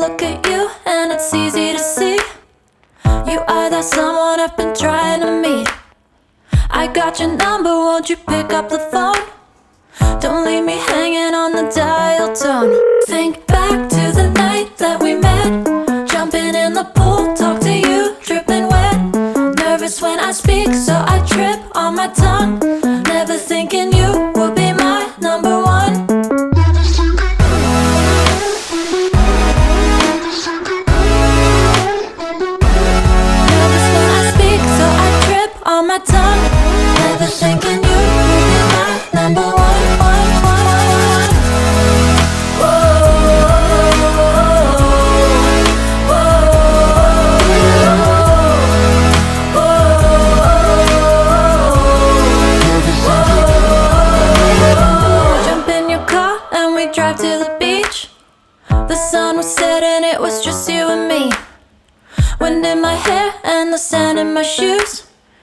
look at you and it's easy to see you are that someone I've been trying to meet. I got your number, won't you pick up the phone? Don't leave me hanging on the dial tone. Think back to the night that we met, jumping in the pool, talk to you, dripping wet. Nervous when I speak, so I trip on my tongue. Never thinking you would be my number one. Nervous when I speak, so I trip on my tongue. Never thinking you would be my number one. Drive to the beach. The sun was setting, it was just you and me. Wind in my hair and the sand in my shoes.